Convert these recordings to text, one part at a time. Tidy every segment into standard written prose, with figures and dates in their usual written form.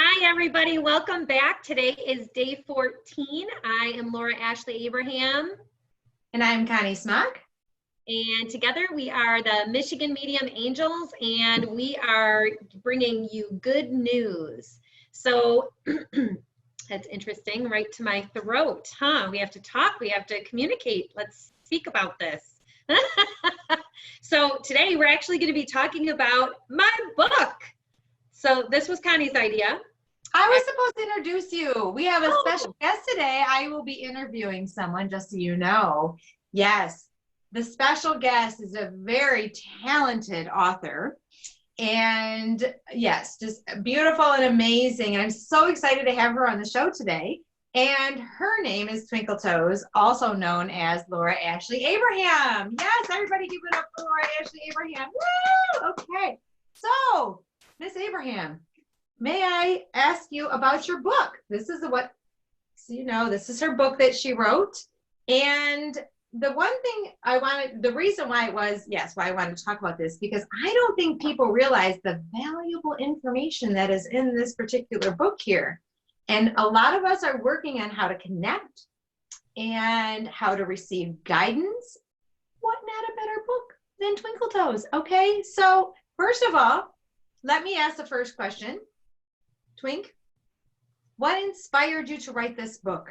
Hi, everybody. Welcome back. Today is day 14. I am Laura Ashley Abraham. And I'm Connie Smock. And together we are the Michigan Medium Angels, and we are bringing you good news. So that's interesting, right to my throat, huh? We have to talk, we have to communicate. Let's speak about this. So today we're actually going to be talking about my book. So this was Connie's idea. I was supposed to introduce you. We have a special guest today. I will be interviewing someone, just so you know. Yes, the special guest is a very talented author. And yes, just beautiful and amazing. And I'm so excited to have her on the show today. And her name is Twinkle Toes, also known as Laura Ashley Abraham. Yes, everybody give it up for Laura Ashley Abraham. Woo! Okay, so Miss Abraham, may I ask you about your book? This is this is her book that she wrote. And the one thing the reason why I wanted to talk about this, because I don't think people realize the valuable information that is in this particular book here. And a lot of us are working on how to connect and how to receive guidance. What not a better book than Twinkle Toes? Okay, so first of all, let me ask the first question. Twink, what inspired you to write this book?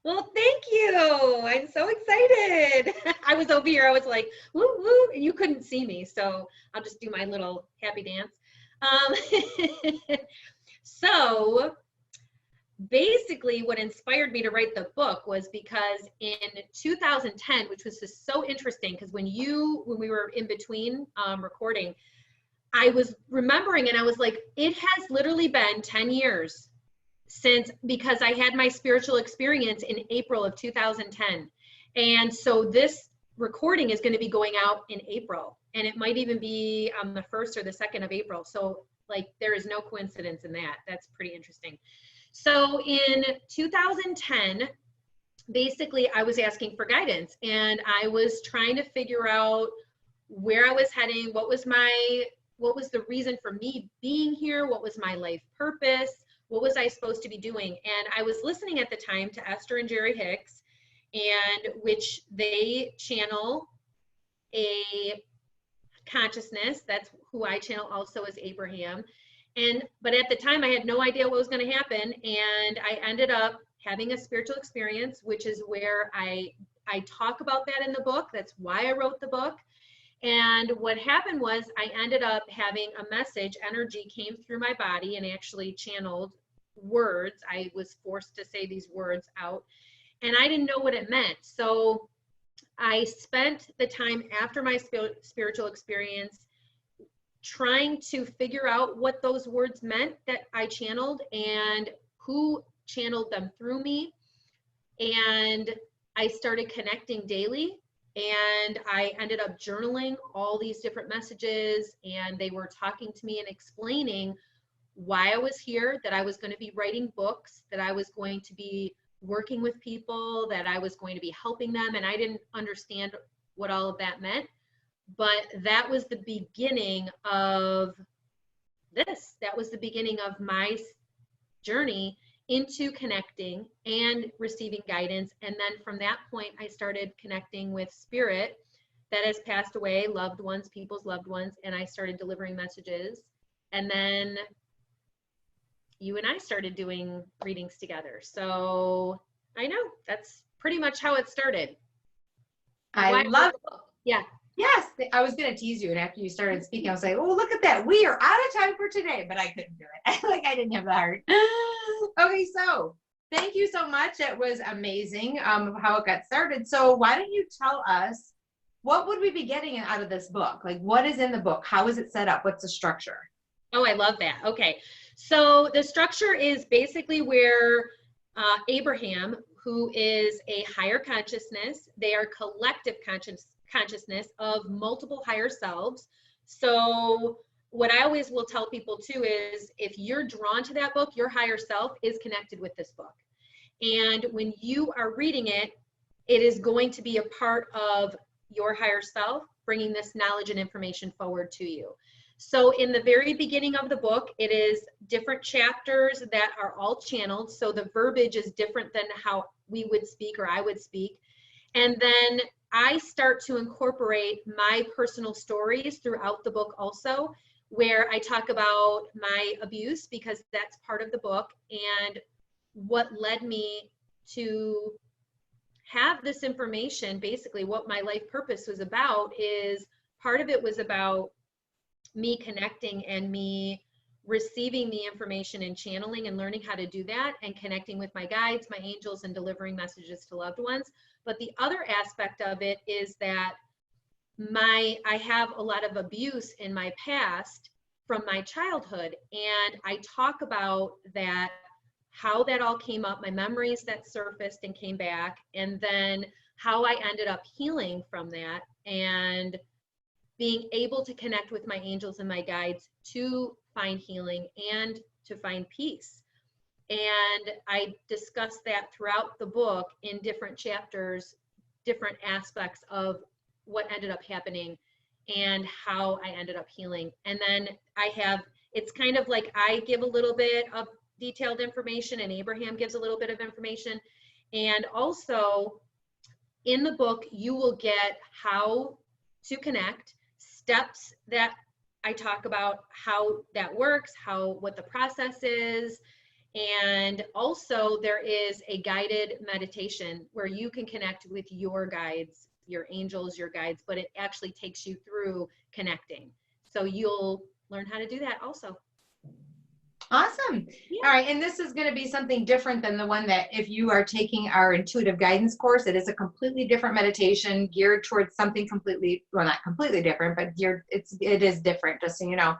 Well, thank you. I'm so excited. I was over here. I was like, woo, woo. You couldn't see me, so I'll just do my little happy dance. So basically what inspired me to write the book was because in 2010, which was just so interesting, because when we were in between recording, I was remembering and I was like, it has literally been 10 years because I had my spiritual experience in April of 2010. And so this recording is going to be going out in April, and it might even be on the 1st or the 2nd of April. So like, there is no coincidence in that. That's pretty interesting. So in 2010, basically I was asking for guidance, and I was trying to figure out where I was heading, what was the reason for me being here, what was my life purpose, what was I supposed to be doing. And I was listening at the time to Esther and Jerry Hicks, and which they channel a consciousness. That's who I channel also as Abraham. But at the time I had no idea what was going to happen, and I ended up having a spiritual experience, which is where I talk about that in the book. That's why I wrote the book. And what happened was I ended up having a message, energy came through my body and actually channeled words. I was forced to say these words out, and I didn't know what it meant. So I spent the time after my spiritual experience trying to figure out what those words meant that I channeled and who channeled them through me. And I started connecting daily, and I ended up journaling all these different messages, and they were talking to me and explaining why I was here, that I was going to be writing books, that I was going to be working with people, that I was going to be helping them. And I didn't understand what all of that meant. But that was the beginning of this. That was the beginning of my journey into connecting and receiving guidance. And then from that point, I started connecting with spirit that has passed away, loved ones, people's loved ones, and I started delivering messages. And then you and I started doing readings together. So I know that's pretty much how it started. I love it. Yeah. Yes, I was going to tease you, and after you started speaking, I was like, "Oh, look at that! We are out of time for today," but I couldn't do it. Like, I didn't have the heart. Okay, so thank you so much. It was amazing how it got started. So why don't you tell us, what would we be getting out of this book? Like, what is in the book? How is it set up? What's the structure? Oh, I love that. Okay, so the structure is basically where Abraham, who is a higher consciousness, they are collective consciousness of multiple higher selves. So what I always will tell people too is, if you're drawn to that book, your higher self is connected with this book. And when you are reading it, it is going to be a part of your higher self bringing this knowledge and information forward to you. So in the very beginning of the book, it is different chapters that are all channeled. So the verbiage is different than how we would speak or I would speak. And then I start to incorporate my personal stories throughout the book also, where I talk about my abuse, because that's part of the book, and what led me to have this information. Basically what my life purpose was about is, part of it was about me connecting and me receiving the information and channeling and learning how to do that, and connecting with my guides, my angels, and delivering messages to loved ones. But the other aspect of it is that I have a lot of abuse in my past from my childhood, and I talk about that, how that all came up, my memories that surfaced and came back, and then how I ended up healing from that, and being able to connect with my angels and my guides to find healing and to find peace. And I discuss that throughout the book in different chapters, different aspects of what ended up happening and how I ended up healing. And then it's kind of like I give a little bit of detailed information and Abraham gives a little bit of information. And also in the book, you will get how to connect, steps that I talk about, how that works, what the process is. And also there is a guided meditation where you can connect with your guides, your angels, your guides, but it actually takes you through connecting. So you'll learn how to do that also. Awesome. Yeah. All right. And this is going to be something different than the one that if you are taking our intuitive guidance course, it is a completely different meditation geared towards something completely, well, not completely different, but it is different, just so you know.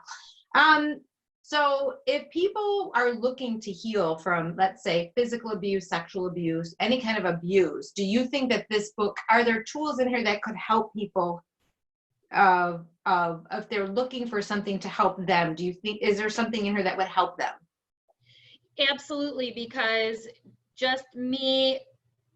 So if people are looking to heal from, let's say, physical abuse, sexual abuse, any kind of abuse, do you think that this book, are there tools in here that could help people if they're looking for something to help them? Do you think, is there something in here that would help them? Absolutely, because just me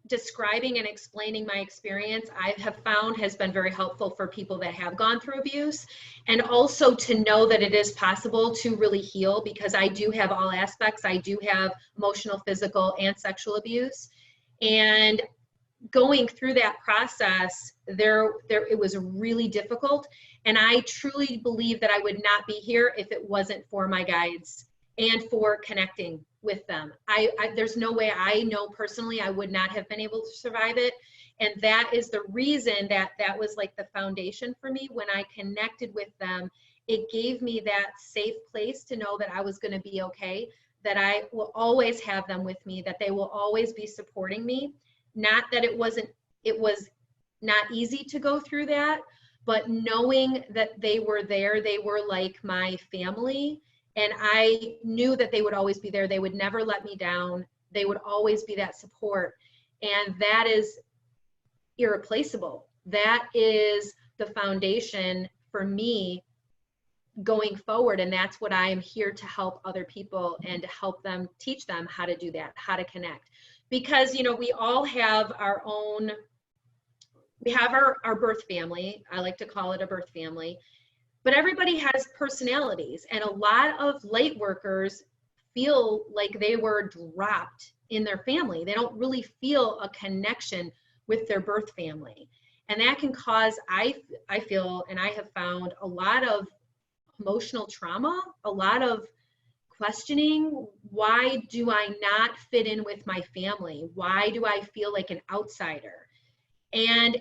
describing and explaining my experience, I have found has been very helpful for people that have gone through abuse, and also to know that it is possible to really heal, because I do have all aspects. I do have emotional, physical, and sexual abuse. And going through that process, it was really difficult. And I truly believe that I would not be here if it wasn't for my guides and for connecting with them. There's no way, I know personally I would not have been able to survive it. And that is the reason that was like the foundation for me. When I connected with them, it gave me that safe place to know that I was going to be okay, that I will always have them with me, that they will always be supporting me. Not that it was not easy to go through that, but knowing that they were there, they were like my family. And I knew that they would always be there. They would never let me down. They would always be that support. And that is irreplaceable. That is the foundation for me going forward. And that's what I am here to help other people and to help them, teach them how to do that, how to connect. Because, we all have our own, we have our birth family. I like to call it a birth family. But everybody has personalities, and a lot of light workers feel like they were dropped in their family. They don't really feel a connection with their birth family. And that can cause, I feel, and I have found, a lot of emotional trauma, a lot of questioning. Why do I not fit in with my family? Why do I feel like an outsider? And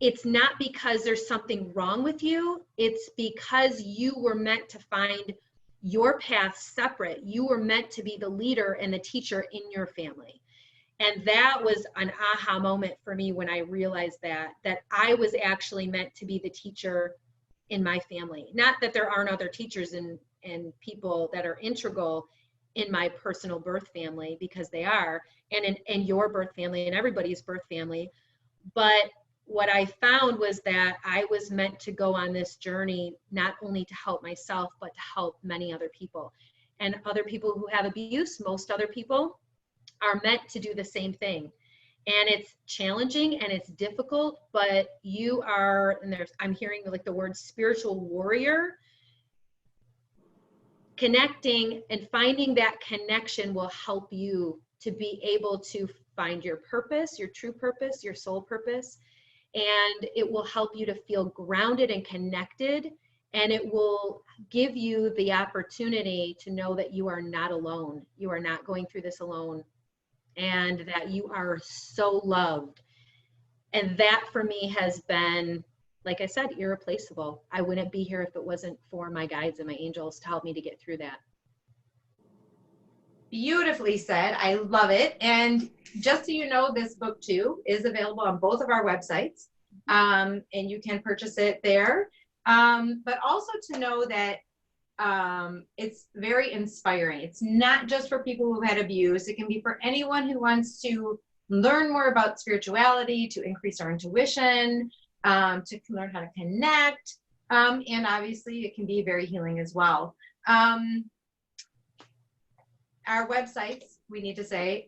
it's not because there's something wrong with you. It's because you were meant to find your path separate. You were meant to be the leader and the teacher in your family. And that was an aha moment for me when I realized that I was actually meant to be the teacher in my family. Not that there aren't other teachers and people that are integral in my personal birth family, because they are, and in your birth family and everybody's birth family. But what I found was that I was meant to go on this journey, not only to help myself, but to help many other people. And other people who have abuse, most other people are meant to do the same thing. And it's challenging and it's difficult, but you are, and I'm hearing like the word spiritual warrior. connecting and finding that connection will help you to be able to find your purpose, your true purpose, your soul purpose. And it will help you to feel grounded and connected. And it will give you the opportunity to know that you are not alone. You are not going through this alone, and that you are so loved. And that for me has been, like I said, irreplaceable. I wouldn't be here if it wasn't for my guides and my angels to help me to get through that. Beautifully said. I love it. And just so you know, this book too is available on both of our websites, and you can purchase it there. But also to know that it's very inspiring. It's not just for people who've had abuse. It can be for anyone who wants to learn more about spirituality, to increase our intuition, to learn how to connect. And obviously it can be very healing as well. Our websites, we need to say,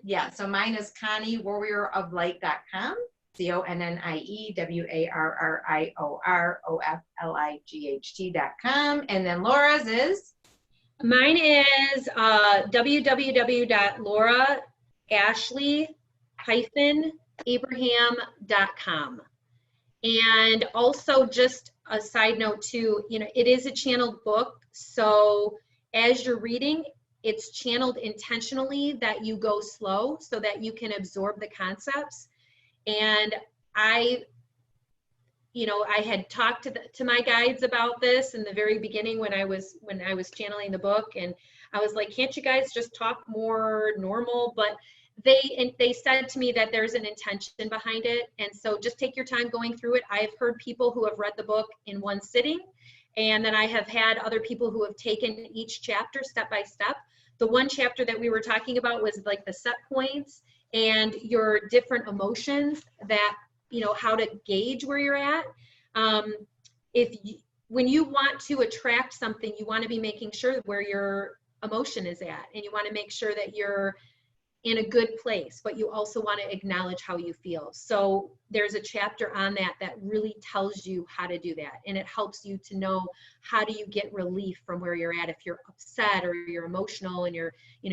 yeah, so mine is Connie, warrioroflight.com, ConnieWarriorOflight.com. And then Laura's is? Mine is www.lauraashley-abraham.com. And also, just a side note too, you know, it is a channeled book. So as you're reading, it's channeled intentionally that you go slow so that you can absorb the concepts. And I had talked to my guides about this in the very beginning when I was channeling the book, and I was like, can't you guys just talk more normal? But they said to me that there's an intention behind it, and so just take your time going through it. I've heard people who have read the book in one sitting, and then I have had other people who have taken each chapter step by step. The one chapter that we were talking about was like the set points and your different emotions, that, you know, how to gauge where you're at. When you want to attract something, you want to be making sure where your emotion is at, and you want to make sure that you're in a good place, but you also want to acknowledge how you feel. So there's a chapter on that really tells you how to do that. And it helps you to know, how do you get relief from where you're at if you're upset or you're emotional and you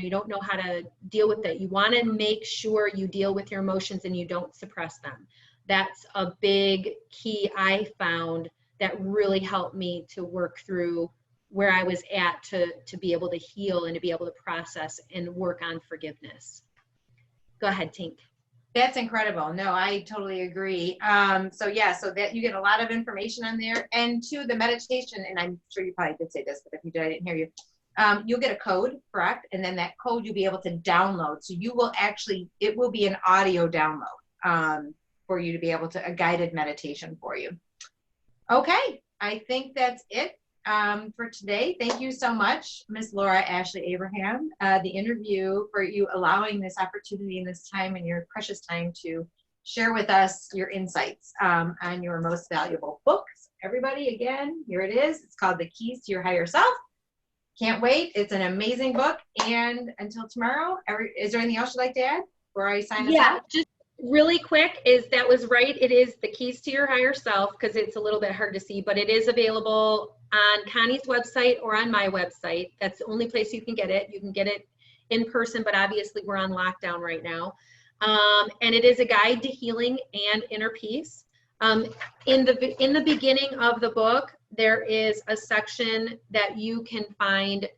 don't know how to deal with it. You want to make sure you deal with your emotions and you don't suppress them. That's a big key I found that really helped me to work through where I was at to be able to heal and to be able to process and work on forgiveness. Go ahead, Tink. That's incredible. No, I totally agree. So that you get a lot of information on there, and to the meditation, and I'm sure you probably did say this, but if you did, I didn't hear you. You'll get a code, correct? And then that code you'll be able to download. So you will it will be an audio download for you to be able to, a guided meditation for you. Okay, I think that's it for today. Thank you so much, Miss Laura Ashley Abraham, the interview, for you allowing this opportunity and this time and your precious time to share with us your insights on your most valuable books. Everybody, again, here it is. It's called The Keys to Your Higher Self. Can't wait. It's an amazing book. And until tomorrow, is there anything else you'd like to add before I sign us out? Just really quick, that was right. It is The Keys to Your Higher Self, because it's a little bit hard to see, but it is available on Connie's website or on my website. That's the only place you can get it. You can get it in person, but obviously we're on lockdown right now. And it is a guide to healing and inner peace. In the beginning of the book, there is a section that you can find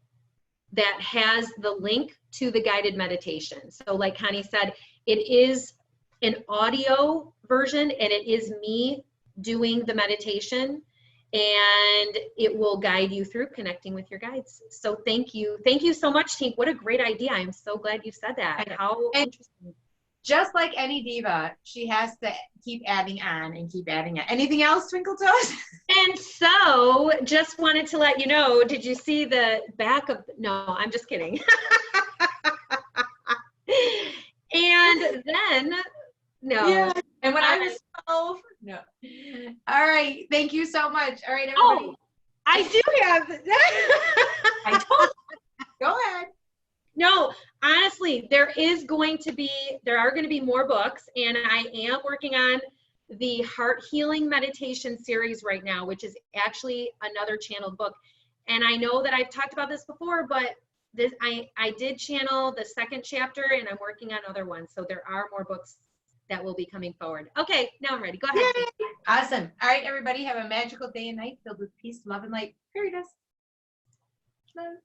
that has the link to the guided meditation. So like Connie said, it is an audio version, and it is me doing the meditation, and it will guide you through connecting with your guides. So thank you so much, Tink. What a great idea. I'm so glad you said that. How interesting. Just like any diva, she has to keep adding on and keep adding on. Anything else, Twinkle Toes? And so just wanted to let you know, did you see the back of, no, I'm just kidding. And then, no. Yeah. And when I was 12, no. All right. Thank you so much. All right, everybody. Oh, I do have. I told you. Go ahead. No, honestly, there are going to be more books, and I am working on the heart healing meditation series right now, which is actually another channeled book. And I know that I've talked about this before, but this I did channel the second chapter, and I'm working on other ones. So there are more books that will be coming forward. Okay, now I'm ready. Go ahead. Yay! Awesome. All right, everybody, have a magical day and night filled with peace, love, and light. Fairy dust. Love.